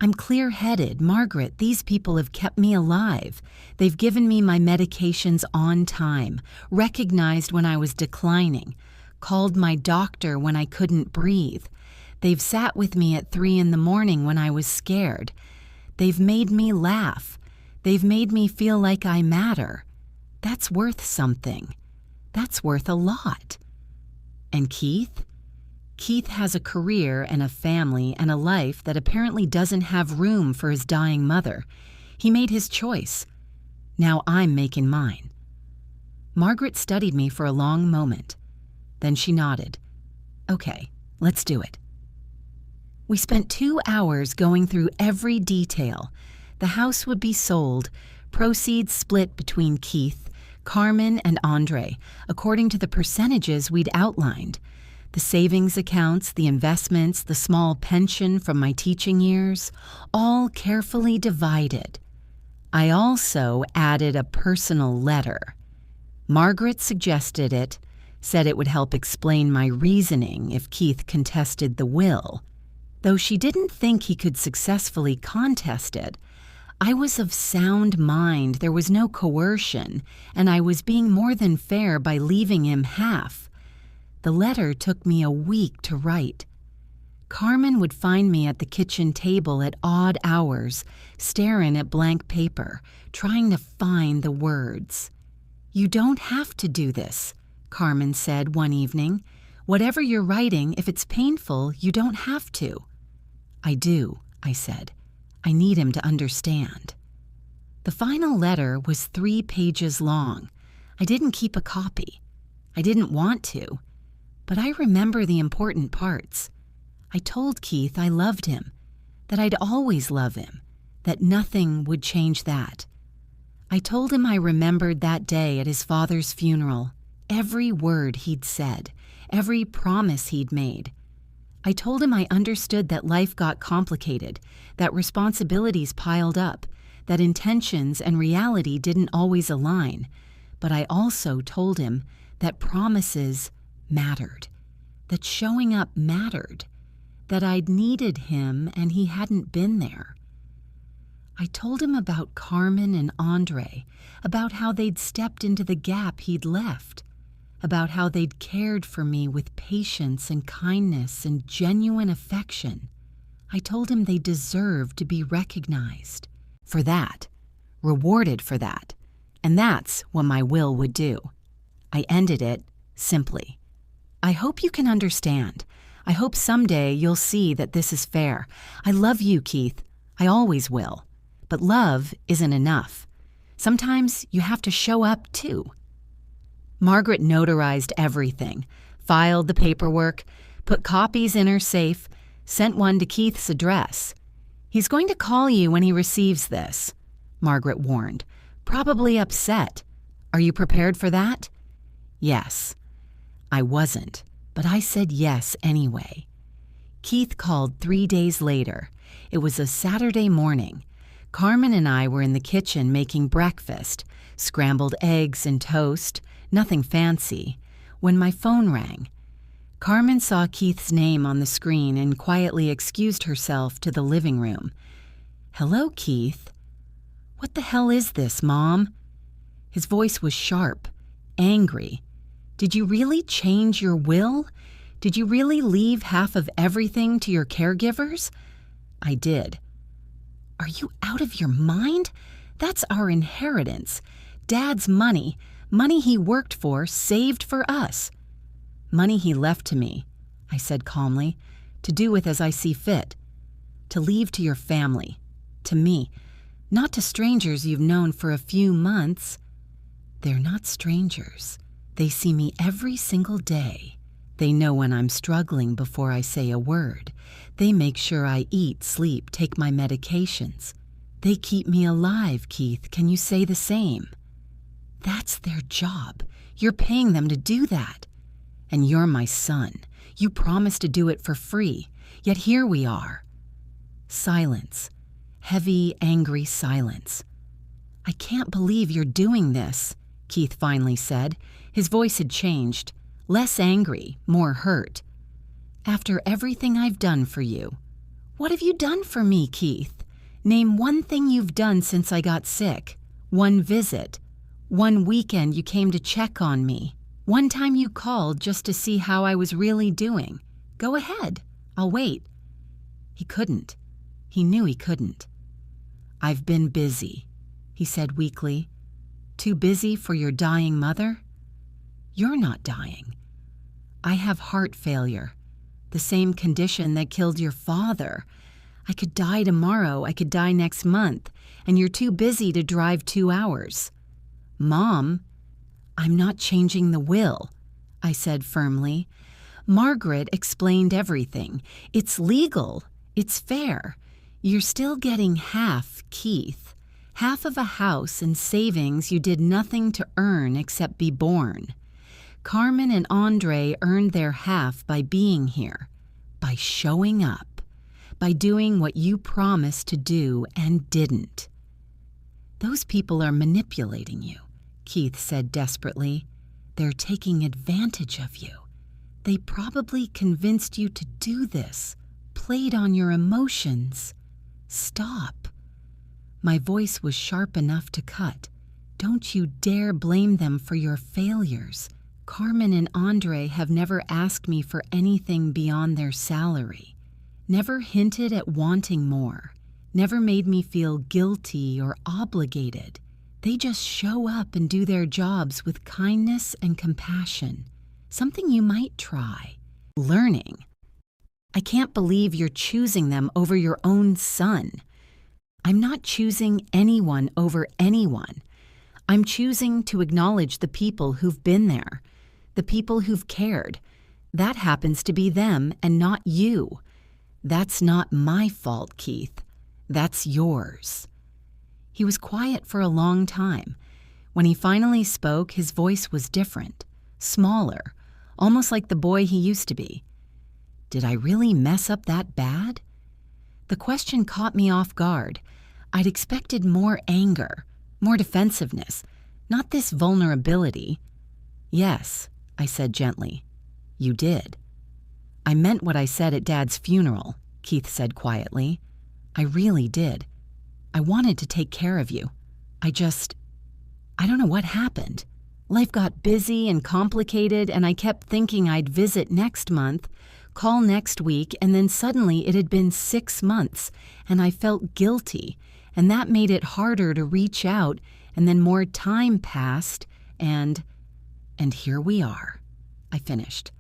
I'm clear-headed, Margaret. These people have kept me alive. They've given me my medications on time, recognized when I was declining, called my doctor when I couldn't breathe. They've sat with me at 3 a.m. when I was scared. They've made me laugh. They've made me feel like I matter. That's worth something. That's worth a lot. And Keith? Keith has a career and a family and a life that apparently doesn't have room for his dying mother. He made his choice. Now I'm making mine. Margaret studied me for a long moment. Then she nodded. Okay, let's do it. We spent 2 hours going through every detail. The house would be sold, proceeds split between Keith, Carmen, and Andre, according to the percentages we'd outlined. The savings accounts, the investments, the small pension from my teaching years, all carefully divided. I also added a personal letter. Margaret suggested it, said it would help explain my reasoning if Keith contested the will. Though she didn't think he could successfully contest it, I was of sound mind, there was no coercion, and I was being more than fair by leaving him half. The letter took me a week to write. Carmen would find me at the kitchen table at odd hours, staring at blank paper, trying to find the words. You don't have to do this, Carmen said one evening. Whatever you're writing, if it's painful, you don't have to. I do, I said. I need him to understand. The final letter was 3 pages long. I didn't keep a copy. I didn't want to. But I remember the important parts. I told Keith I loved him, that I'd always love him, that nothing would change that. I told him I remembered that day at his father's funeral, every word he'd said, every promise he'd made. I told him I understood that life got complicated, that responsibilities piled up, that intentions and reality didn't always align, but I also told him that promises mattered, that showing up mattered, that I'd needed him and he hadn't been there. I told him about Carmen and Andre, about how they'd stepped into the gap he'd left, about how they'd cared for me with patience and kindness and genuine affection. I told him they deserved to be recognized for that, rewarded for that, and that's what my will would do. I ended it simply. I hope you can understand. I hope someday you'll see that this is fair. I love you, Keith. I always will. But love isn't enough. Sometimes you have to show up, too. Margaret notarized everything, filed the paperwork, put copies in her safe, sent one to Keith's address. He's going to call you when he receives this, Margaret warned. Probably upset. Are you prepared for that? Yes. I wasn't, but I said yes anyway. Keith called 3 days later. It was a Saturday morning. Carmen and I were in the kitchen making breakfast, scrambled eggs and toast, nothing fancy, when my phone rang. Carmen saw Keith's name on the screen and quietly excused herself to the living room. "Hello, Keith." "What the hell is this, Mom?" His voice was sharp, angry. "Did you really change your will? Did you really leave half of everything to your caregivers?" "I did." "Are you out of your mind? That's our inheritance. Dad's money, money he worked for, saved for us." "Money he left to me," I said calmly, "to do with as I see fit. To leave to your family, to me, not to strangers you've known for a few months." "They're not strangers. They see me every single day. They know when I'm struggling before I say a word. They make sure I eat, sleep, take my medications. They keep me alive, Keith. Can you say the same?" "That's their job. You're paying them to do that. And you're my son. You promised to do it for free. Yet here we are." Silence. Heavy, angry silence. "I can't believe you're doing this," Keith finally said. His voice had changed. Less angry, more hurt. "After everything I've done for you." "What have you done for me, Keith? Name one thing you've done since I got sick. One visit. One weekend you came to check on me. One time you called just to see how I was really doing. Go ahead. I'll wait." He couldn't. He knew he couldn't. "I've been busy," he said weakly. "Too busy for your dying mother?" "You're not dying." "I have heart failure, the same condition that killed your father. I could die tomorrow, I could die next month, and you're too busy to drive 2 hours." "Mom, I'm not changing the will," I said firmly. "Margaret explained everything. It's legal. It's fair. You're still getting half, Keith. Half of a house and savings you did nothing to earn except be born. Carmen and Andre earned their half by being here, by showing up, by doing what you promised to do and didn't." "Those people are manipulating you," Keith said desperately. "They're taking advantage of you. They probably convinced you to do this, played on your emotions. Stop." My voice was sharp enough to cut. "Don't you dare blame them for your failures. Carmen and Andre have never asked me for anything beyond their salary, never hinted at wanting more, never made me feel guilty or obligated. They just show up and do their jobs with kindness and compassion, something you might try. Learning. I can't believe you're choosing them over your own son." "I'm not choosing anyone over anyone. I'm choosing to acknowledge the people who've been there, the people who've cared. That happens to be them and not you. That's not my fault, Keith. That's yours." He was quiet for a long time. When he finally spoke, his voice was different, smaller, almost like the boy he used to be. "Did I really mess up that bad?" The question caught me off guard. I'd expected more anger, more defensiveness, not this vulnerability. "Yes," I said gently. "You did." "I meant what I said at Dad's funeral," Keith said quietly. "I really did. I wanted to take care of you. I don't know what happened. Life got busy and complicated, and I kept thinking I'd visit next month, call next week, and then suddenly it had been 6 months, and I felt guilty, and that made it harder to reach out, and then more time passed, and here we are," I finished.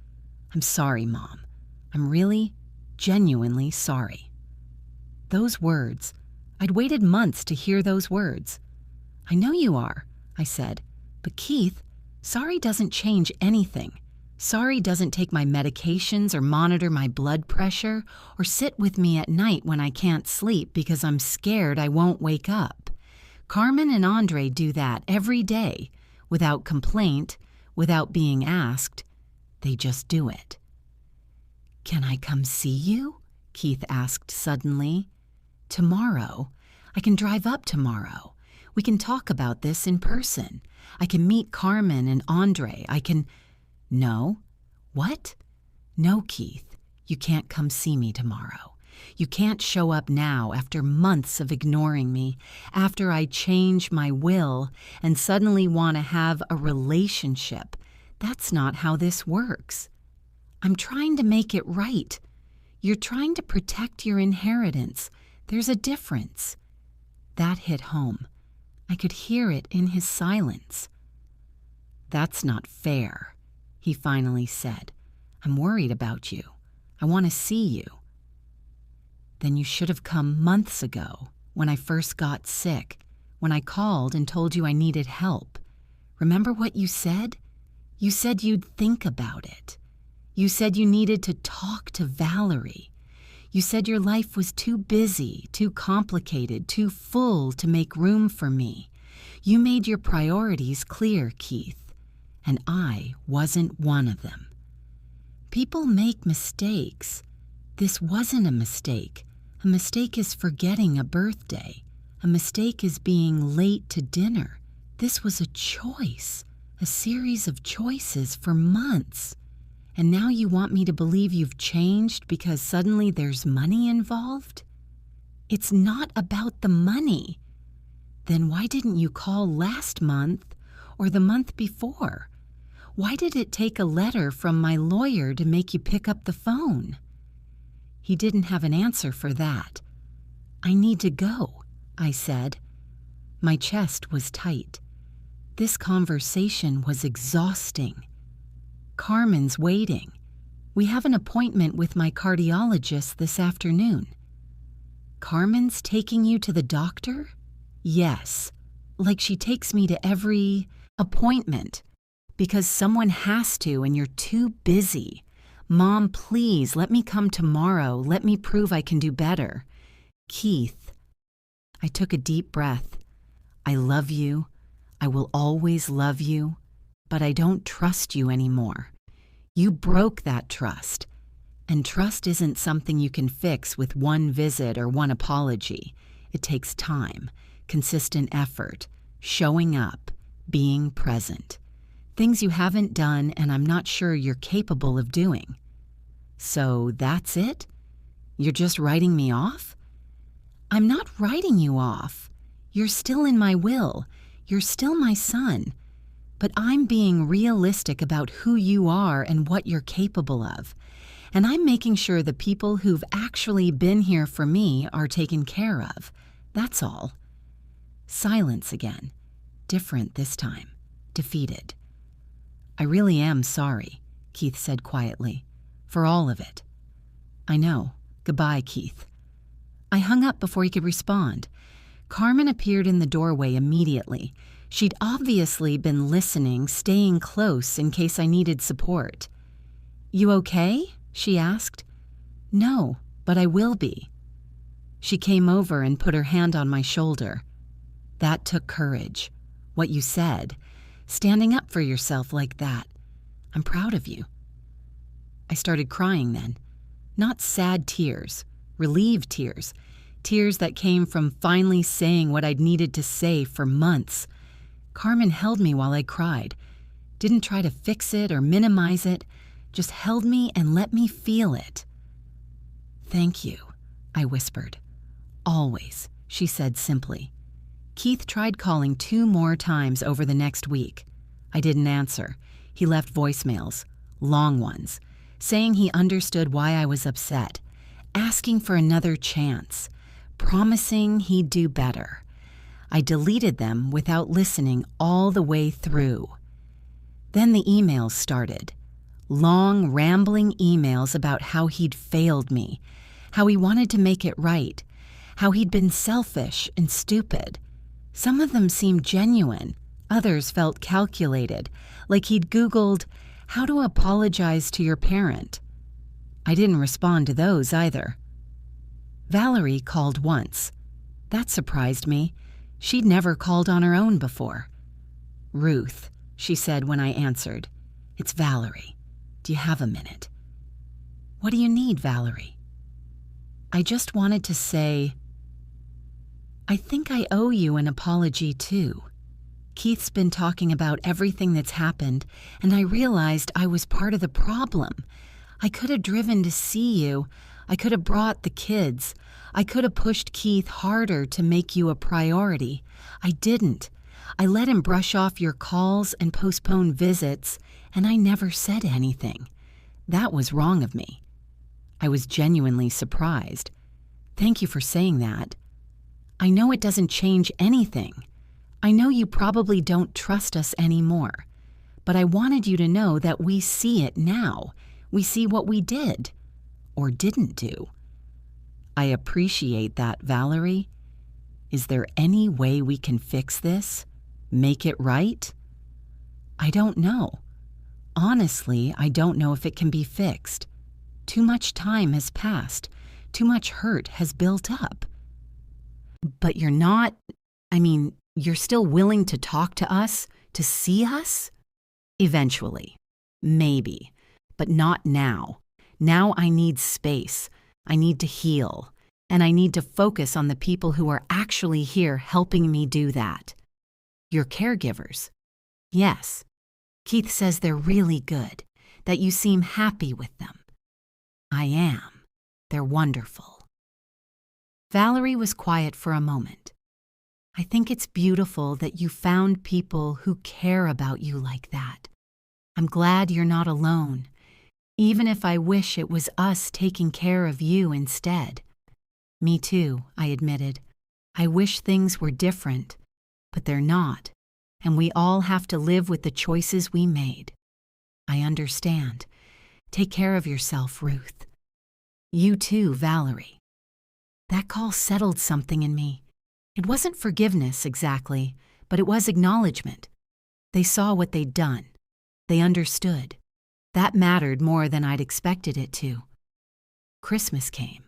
"I'm sorry, Mom. I'm really, genuinely sorry." Those words, I'd waited months to hear those words. "I know you are," I said, "but Keith, sorry doesn't change anything. Sorry doesn't take my medications or monitor my blood pressure or sit with me at night when I can't sleep because I'm scared I won't wake up. Carmen and Andre do that every day, without complaint, without being asked. They just do it." "Can I come see you?" Keith asked suddenly. "Tomorrow. I can drive up tomorrow. We can talk about this in person. I can meet Carmen and Andre. I can... No. What? No, Keith. You can't come see me tomorrow. You can't show up now after months of ignoring me, after I change my will and suddenly want to have a relationship. That's not how this works. I'm trying to make it right. You're trying to protect your inheritance. There's a difference. That hit home. I could hear it in his silence. That's not fair, he finally said. I'm worried about you. I want to see you. Then you should have come months ago, when I first got sick, when I called and told you I needed help. Remember what you said? You said you'd think about it. You said you needed to talk to Valerie. You said your life was too busy, too complicated, too full to make room for me. You made your priorities clear, Keith, and I wasn't one of them. People make mistakes. This wasn't a mistake. A mistake is forgetting a birthday. A mistake is being late to dinner. This was a choice, a series of choices for months. And now you want me to believe you've changed because suddenly there's money involved? It's not about the money. Then why didn't you call last month or the month before? Why did it take a letter from my lawyer to make you pick up the phone? He didn't have an answer for that. I need to go, I said. My chest was tight. This conversation was exhausting. Carmen's waiting. We have an appointment with my cardiologist this afternoon. Carmen's taking you to the doctor? Yes, like she takes me to every appointment. Because someone has to and you're too busy. Mom, please, let me come tomorrow. Let me prove I can do better. Keith. I took a deep breath. I love you. I will always love you. But I don't trust you anymore. You broke that trust. And trust isn't something you can fix with one visit or one apology. It takes time, consistent effort, showing up, being present. Things you haven't done and I'm not sure you're capable of doing. So that's it? You're just writing me off? I'm not writing you off. You're still in my will. You're still my son. But I'm being realistic about who you are and what you're capable of. And I'm making sure the people who've actually been here for me are taken care of. That's all. Silence again. Different this time. Defeated. I really am sorry, Keith said quietly, for all of it. I know. Goodbye, Keith. I hung up before he could respond. Carmen appeared in the doorway immediately. She'd obviously been listening, staying close in case I needed support. You okay? She asked. No, but I will be. She came over and put her hand on my shoulder. That took courage. What you said. Standing up for yourself like that. I'm proud of you. I started crying then. Not sad tears, relieved tears. Tears that came from finally saying what I'd needed to say for months. Carmen held me while I cried. Didn't try to fix it or minimize it. Just held me and let me feel it. Thank you, I whispered. Always, she said simply. Keith tried calling 2 more times over the next week. I didn't answer. He left voicemails, long ones, saying he understood why I was upset, asking for another chance, promising he'd do better. I deleted them without listening all the way through. Then the emails started. Long, rambling emails about how he'd failed me, how he wanted to make it right, how he'd been selfish and stupid. Some of them seemed genuine. Others felt calculated, like he'd Googled, how to apologize to your parent. I didn't respond to those either. Valerie called once. That surprised me. She'd never called on her own before. Ruth, she said when I answered. It's Valerie. Do you have a minute? What do you need, Valerie? I just wanted to say, I think I owe you an apology, too. Keith's been talking about everything that's happened, and I realized I was part of the problem. I could have driven to see you. I could have brought the kids. I could have pushed Keith harder to make you a priority. I didn't. I let him brush off your calls and postpone visits, and I never said anything. That was wrong of me. I was genuinely surprised. Thank you for saying that. I know it doesn't change anything. I know you probably don't trust us anymore, but I wanted you to know that we see it now. We see what we did, or didn't do. I appreciate that, Valerie. Is there any way we can fix this? Make it right? I don't know. Honestly, I don't know if it can be fixed. Too much time has passed. Too much hurt has built up. But you're not, you're still willing to talk to us, to see us? Eventually. Maybe. But not now. Now I need space. I need to heal. And I need to focus on the people who are actually here helping me do that. Your caregivers. Yes. Keith says they're really good, that you seem happy with them. I am. They're wonderful. Valerie was quiet for a moment. I think it's beautiful that you found people who care about you like that. I'm glad you're not alone, even if I wish it was us taking care of you instead. Me too, I admitted. I wish things were different, but they're not, and we all have to live with the choices we made. I understand. Take care of yourself, Ruth. You too, Valerie. That call settled something in me. It wasn't forgiveness exactly, but it was acknowledgement. They saw what they'd done. They understood. That mattered more than I'd expected it to. Christmas came.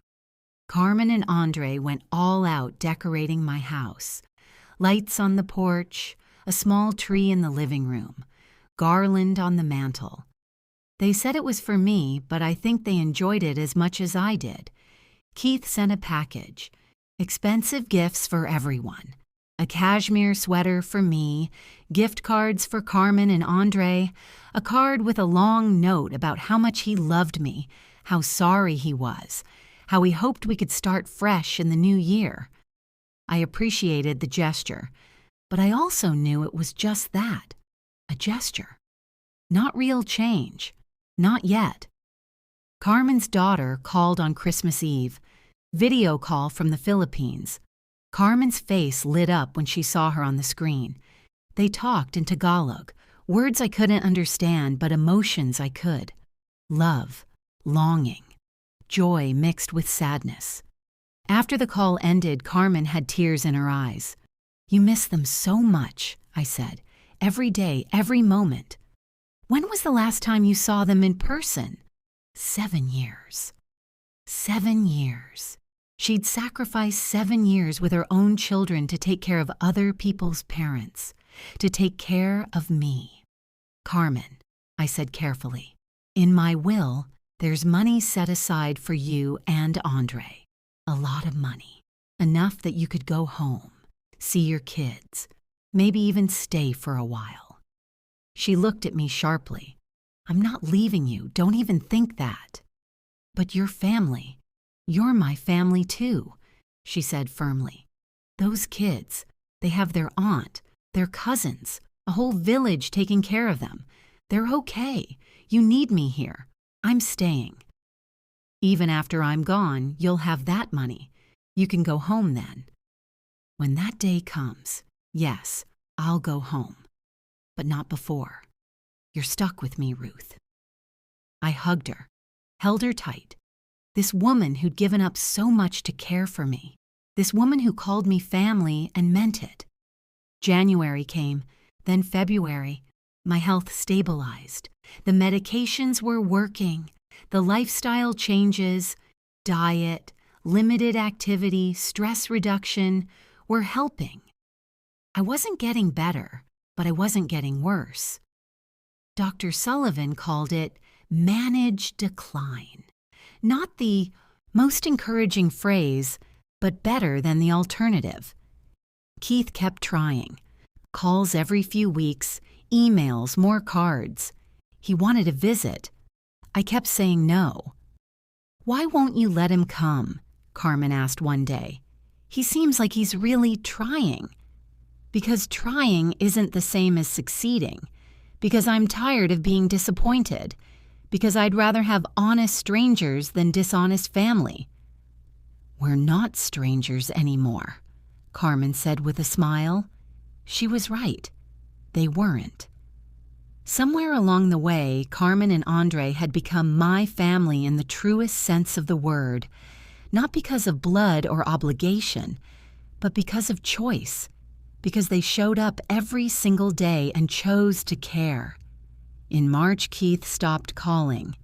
Carmen and Andre went all out decorating my house. Lights on the porch, a small tree in the living room, garland on the mantel. They said it was for me, but I think they enjoyed it as much as I did. Keith sent a package. Expensive gifts for everyone. A cashmere sweater for me, gift cards for Carmen and Andre, a card with a long note about how much he loved me, how sorry he was, how he hoped we could start fresh in the new year. I appreciated the gesture, but I also knew it was just that, a gesture. Not real change. Not yet. Carmen's daughter called on Christmas Eve. Video call from the Philippines. Carmen's face lit up when she saw her on the screen. They talked in Tagalog, words I couldn't understand, but emotions I could. Love, longing, joy mixed with sadness. After the call ended, Carmen had tears in her eyes. You miss them so much, I said. Every day, every moment. When was the last time you saw them in person? 7 years. 7 years. She'd sacrificed 7 years with her own children to take care of other people's parents, to take care of me. Carmen, I said carefully, in my will, there's money set aside for you and Andre. A lot of money. Enough that you could go home, see your kids, maybe even stay for a while. She looked at me sharply. I'm not leaving you, don't even think that. But your family, you're my family too, she said firmly. Those kids, they have their aunt, their cousins, a whole village taking care of them. They're okay. You need me here. I'm staying. Even after I'm gone, you'll have that money. You can go home then. When that day comes, yes, I'll go home. But not before. You're stuck with me, Ruth. I hugged her, held her tight. This woman who'd given up so much to care for me. This woman who called me family and meant it. January came, then February. My health stabilized. The medications were working. The lifestyle changes, diet, limited activity, stress reduction were helping. I wasn't getting better, but I wasn't getting worse. Dr. Sullivan called it managed decline. Not the most encouraging phrase, but better than the alternative. Keith kept trying. Calls every few weeks, emails, more cards. He wanted a visit. I kept saying no. "Why won't you let him come?" Carmen asked one day. "He seems like he's really trying." "Because trying isn't the same as succeeding. Because I'm tired of being disappointed. Because I'd rather have honest strangers than dishonest family." "We're not strangers anymore," Carmen said with a smile. She was right. They weren't. Somewhere along the way, Carmen and Andre had become my family in the truest sense of the word, not because of blood or obligation, but because of choice, because they showed up every single day and chose to care. In March, Keith stopped calling.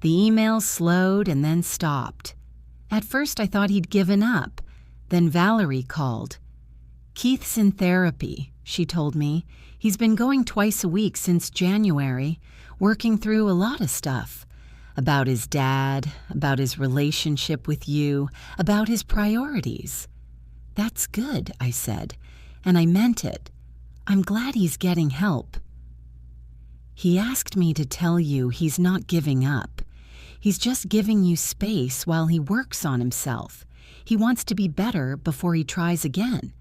The emails slowed and then stopped. At first, I thought he'd given up. Then Valerie called. "Keith's in therapy," she told me. "He's been going twice a week since January, working through a lot of stuff. About his dad, about his relationship with you, about his priorities." "That's good," I said, and I meant it. "I'm glad he's getting help." "He asked me to tell you he's not giving up. He's just giving you space while he works on himself. He wants to be better before he tries again.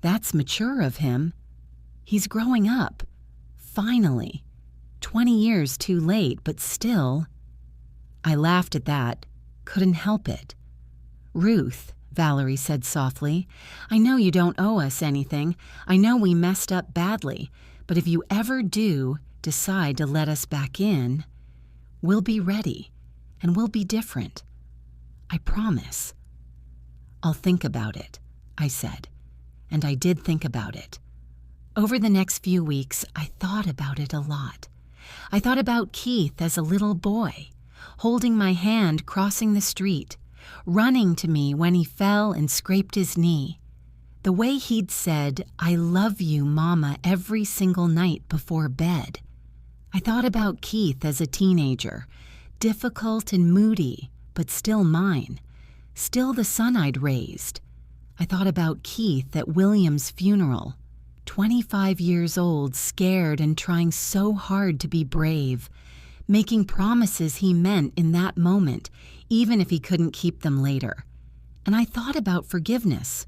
That's mature of him. He's growing up. Finally. 20 years too late, but still." I laughed at that. Couldn't help it. "Ruth," Valerie said softly, "I know you don't owe us anything. I know we messed up badly. But if you ever do decide to let us back in, we'll be ready, and we'll be different. I promise." "I'll think about it," I said. And I did think about it. Over the next few weeks, I thought about it a lot. I thought about Keith as a little boy, holding my hand crossing the street, running to me when he fell and scraped his knee. The way he'd said, "I love you, Mama," every single night before bed. I thought about Keith as a teenager, difficult and moody, but still mine, still the son I'd raised. I thought about Keith at William's funeral, 25 years old, scared and trying so hard to be brave, making promises he meant in that moment, even if he couldn't keep them later. And I thought about forgiveness,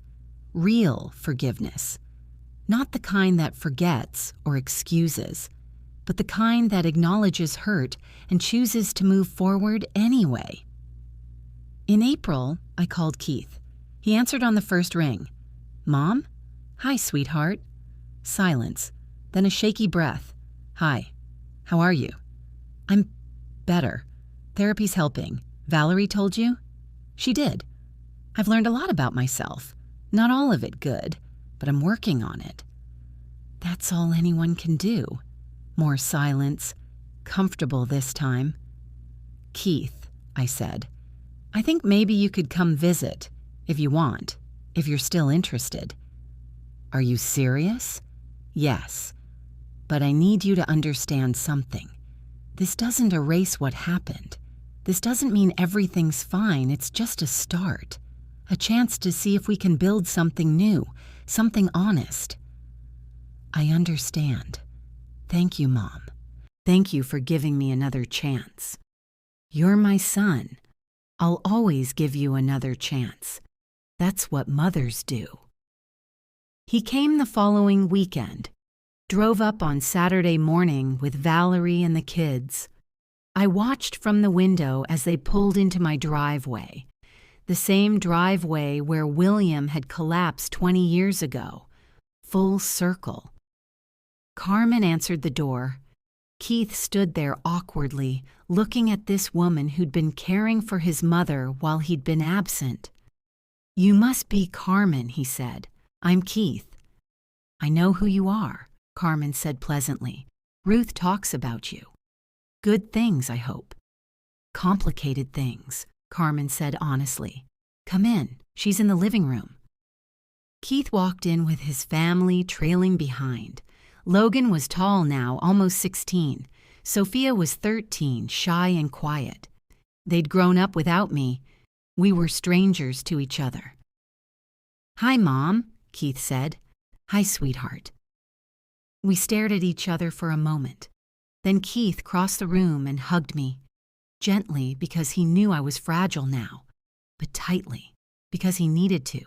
real forgiveness, not the kind that forgets or excuses, but the kind that acknowledges hurt and chooses to move forward anyway. In April, I called Keith. He answered on the first ring. "Mom?" "Hi, sweetheart." Silence, then a shaky breath. "Hi, how are you?" "I'm better. Therapy's helping. Valerie told you?" "She did. I've learned a lot about myself. Not all of it good, but I'm working on it." "That's all anyone can do." More silence, comfortable this time. "Keith," I said, "I think maybe you could come visit. If you want, if you're still interested." "Are you serious?" "Yes. But I need you to understand something. This doesn't erase what happened. This doesn't mean everything's fine. It's just a start. A chance to see if we can build something new, something honest." "I understand. Thank you, Mom. Thank you for giving me another chance. You're my son. I'll always give you another chance. That's what mothers do." He came the following weekend, drove up on Saturday morning with Valerie and the kids. I watched from the window as they pulled into my driveway, the same driveway where William had collapsed 20 years ago, full circle. Carmen answered the door. Keith stood there awkwardly, looking at this woman who'd been caring for his mother while he'd been absent. "You must be Carmen," he said. "I'm Keith." "I know who you are," Carmen said pleasantly. "Ruth talks about you. Good things, I hope." "Complicated things," Carmen said honestly. "Come in. She's in the living room." Keith walked in with his family trailing behind. Logan was tall now, almost 16. Sophia was 13, shy and quiet. They'd grown up without me. We were strangers to each other. "Hi, Mom," Keith said. "Hi, sweetheart." We stared at each other for a moment. Then Keith crossed the room and hugged me, gently because he knew I was fragile now, but tightly because he needed to.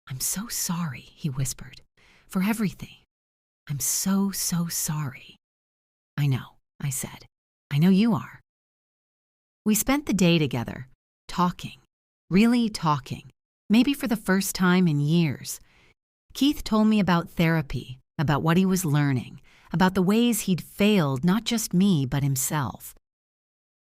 "I'm so sorry," he whispered, "for everything. I'm so sorry." "I know," I said. "I know you are." We spent the day together, talking, really talking, maybe for the first time in years. Keith told me about therapy, about what he was learning, about the ways he'd failed not just me but himself.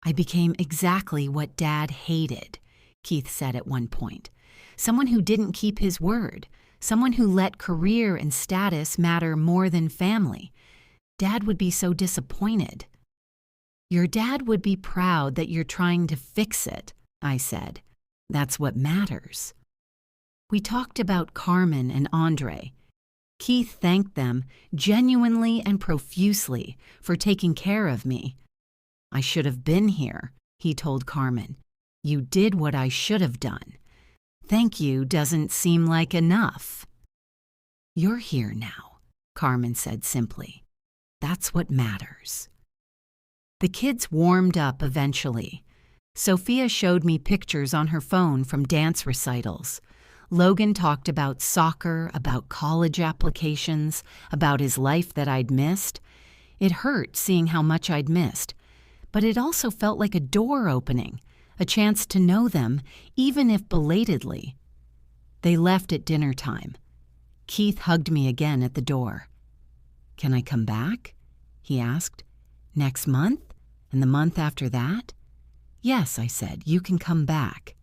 "I became exactly what Dad hated," Keith said at one point. "Someone who didn't keep his word, someone who let career and status matter more than family. Dad would be so disappointed." "Your dad would be proud that you're trying to fix it," I said. "That's what matters." We talked about Carmen and Andre. Keith thanked them genuinely and profusely for taking care of me. "I should have been here," he told Carmen. "You did what I should have done. Thank you doesn't seem like enough." "You're here now," Carmen said simply. "That's what matters." The kids warmed up eventually. Sophia showed me pictures on her phone from dance recitals. Logan talked about soccer, about college applications, about his life that I'd missed. It hurt seeing how much I'd missed, but it also felt like a door opening, a chance to know them, even if belatedly. They left at dinner time. Keith hugged me again at the door. "Can I come back?" he asked. "Next month? And the month after that?" "Yes," I said, "you can come back."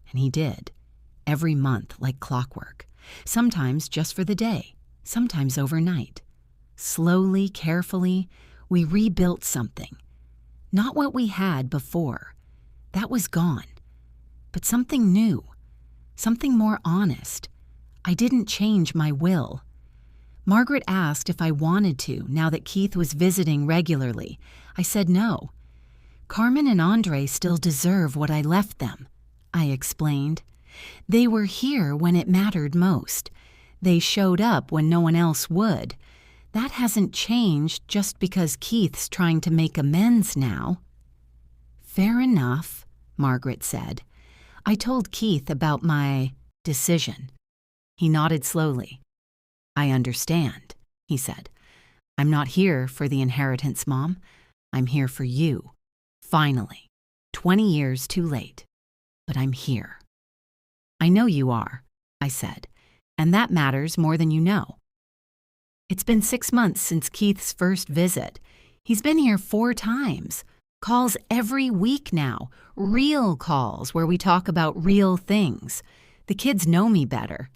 And he did. Every month, like clockwork. Sometimes just for the day, sometimes overnight. Slowly, carefully, we rebuilt something. Not what we had before. That was gone. But something new. Something more honest. I didn't change my will. Margaret asked if I wanted to now that Keith was visiting regularly. I said no. "Carmen and Andre still deserve what I left them," I explained. "They were here when it mattered most. They showed up when no one else would. That hasn't changed just because Keith's trying to make amends now." "Fair enough," Margaret said. I told Keith about my decision. He nodded slowly. "I understand," he said. "I'm not here for the inheritance, Mom. I'm here for you. Finally. 20 years too late. But I'm here." "I know you are," I said, "and that matters more than you know." It's been 6 months since Keith's first visit. He's been here 4 times. Calls every week now. Real calls where we talk about real things. The kids know me better.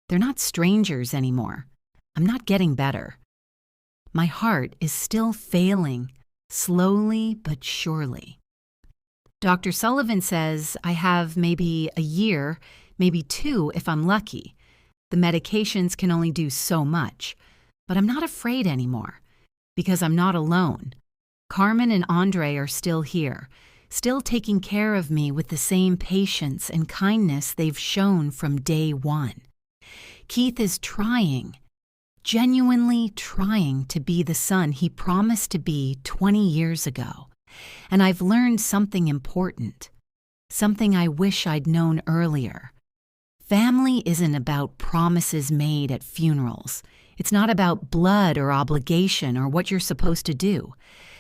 They're not strangers anymore. I'm not getting better. My heart is still failing, slowly but surely. Dr. Sullivan says I have maybe a year, maybe 2 if I'm lucky. The medications can only do so much. But I'm not afraid anymore, because I'm not alone. Carmen and Andre are still here, still taking care of me with the same patience and kindness they've shown from day one. Keith is trying, genuinely trying to be the son he promised to be 20 years ago. And I've learned something important, something I wish I'd known earlier. Family isn't about promises made at funerals. It's not about blood or obligation or what you're supposed to do.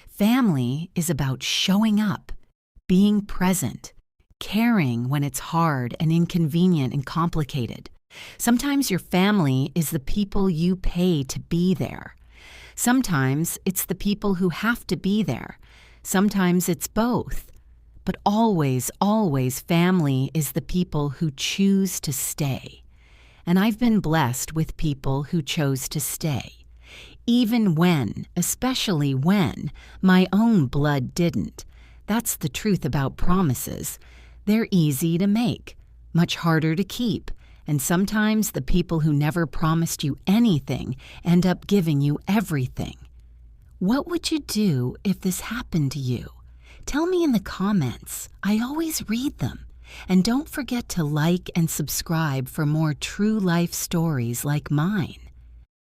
Family is about showing up, being present, caring when it's hard and inconvenient and complicated. Sometimes your family is the people you pay to be there. Sometimes it's the people who have to be there. Sometimes it's both. But always, always family is the people who choose to stay. And I've been blessed with people who chose to stay. Even when, especially when, my own blood didn't. That's the truth about promises. They're easy to make, much harder to keep. And sometimes the people who never promised you anything end up giving you everything. What would you do if this happened to you? Tell me in the comments. I always read them. And don't forget to like and subscribe for more true life stories like mine.